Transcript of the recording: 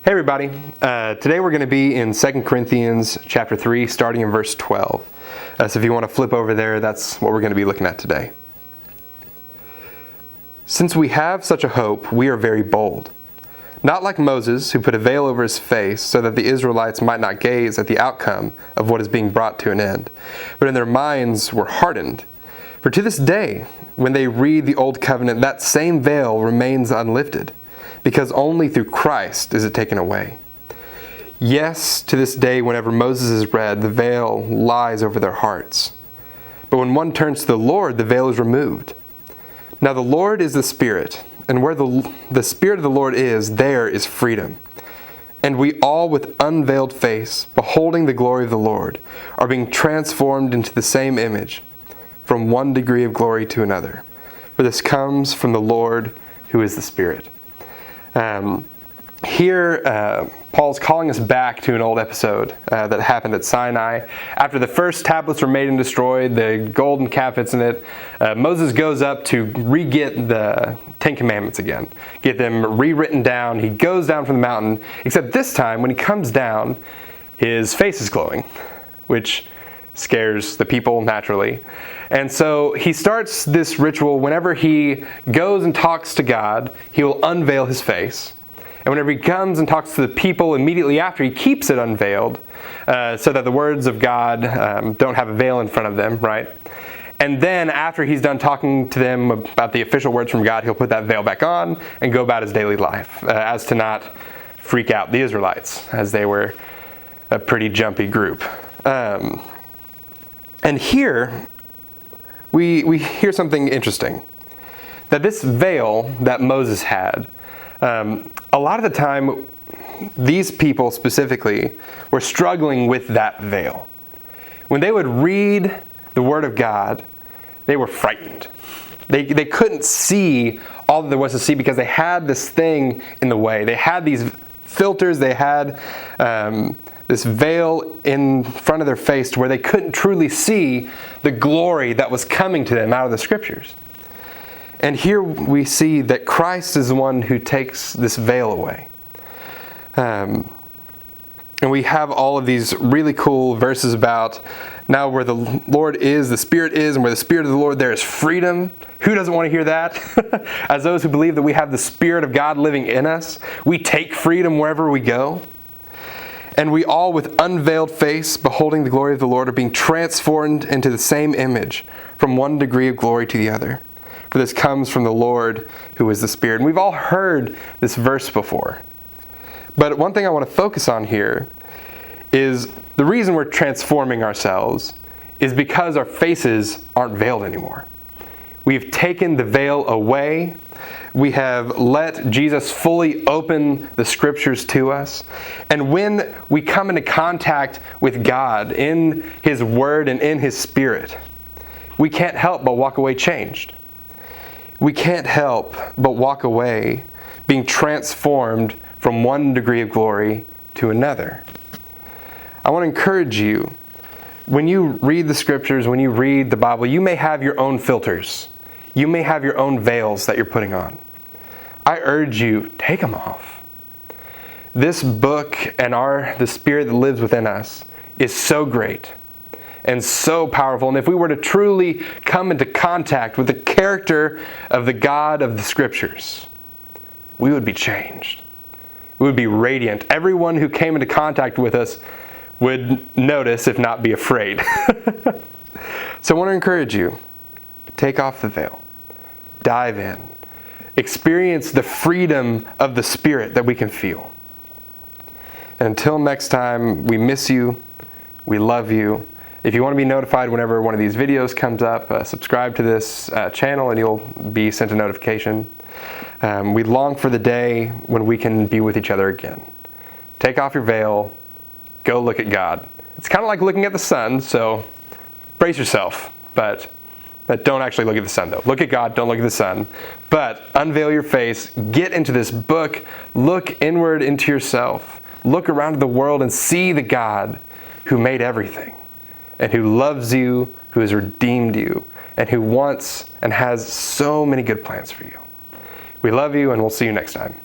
Hey everybody, today we're going to be in 2 Corinthians chapter 3, starting in verse 12. So if you want to flip over there, that's what we're going to be looking at today. Since we have such a hope, we are very bold. Not like Moses, who put a veil over his face so that the Israelites might not gaze at the outcome of what is being brought to an end, but in their minds were hardened. For to this day, when they read the Old Covenant, that same veil remains unlifted, because only through Christ is it taken away. Yes, to this day, whenever Moses is read, the veil lies over their hearts. But when one turns to the Lord, the veil is removed. Now the Lord is the Spirit, and where the Spirit of the Lord is, there is freedom. And we all, with unveiled face, beholding the glory of the Lord, are being transformed into the same image, from one degree of glory to another. For this comes from the Lord, who is the Spirit. Here, Paul's calling us back to an old episode that happened at Sinai. After the first tablets were made and destroyed, the golden calf fits in it, Moses goes up to re-get the Ten Commandments again, get them rewritten down. He goes down from the mountain, except this time, when he comes down, his face is glowing, which scares the people naturally. And so he starts this ritual. Whenever he goes and talks to God, he will unveil his face. And whenever he comes and talks to the people immediately after, he keeps it unveiled so that the words of God don't have a veil in front of them, right? And then after he's done talking to them about the official words from God, he'll put that veil back on and go about his daily life as to not freak out the Israelites, as they were a pretty jumpy group. And here, we hear something interesting. That this veil that Moses had, a lot of the time, these people specifically were struggling with that veil. When they would read the Word of God, they were frightened. They couldn't see all that there was to see because they had this thing in the way. They had these filters, they had this veil in front of their face to where they couldn't truly see the glory that was coming to them out of the Scriptures. And here we see that Christ is the one who takes this veil away. And we have all of these really cool verses about now where the Lord is, the Spirit is, and where the Spirit of the Lord, there is freedom. Who doesn't want to hear that? As those who believe that we have the Spirit of God living in us, we take freedom wherever we go. And we all, with unveiled face, beholding the glory of the Lord, are being transformed into the same image, from one degree of glory to the other. For this comes from the Lord, who is the Spirit. And we've all heard this verse before. But one thing I want to focus on here is the reason we're transforming ourselves is because our faces aren't veiled anymore. We've taken the veil away. We have let Jesus fully open the Scriptures to us. And when we come into contact with God in His Word and in His Spirit, we can't help but walk away changed. We can't help but walk away being transformed from one degree of glory to another. I want to encourage you, when you read the Scriptures, when you read the Bible, you may have your own filters. You may have your own veils that you're putting on. I urge you, take them off. This book and the Spirit that lives within us is so great and so powerful. And if we were to truly come into contact with the character of the God of the Scriptures, we would be changed. We would be radiant. Everyone who came into contact with us would notice, if not be afraid. So I want to encourage you, take off the veil. Dive in. Experience the freedom of the Spirit that we can feel. And until next time, we miss you. We love you. If you want to be notified whenever one of these videos comes up, subscribe to this channel and you'll be sent a notification. We long for the day when we can be with each other again. Take off your veil. Go look at God. It's kind of like looking at the sun, so brace yourself. But don't actually look at the sun, though. Look at God, don't look at the sun. But unveil your face, get into this book, look inward into yourself. Look around the world and see the God who made everything, and who loves you, who has redeemed you, and who wants and has so many good plans for you. We love you, and we'll see you next time.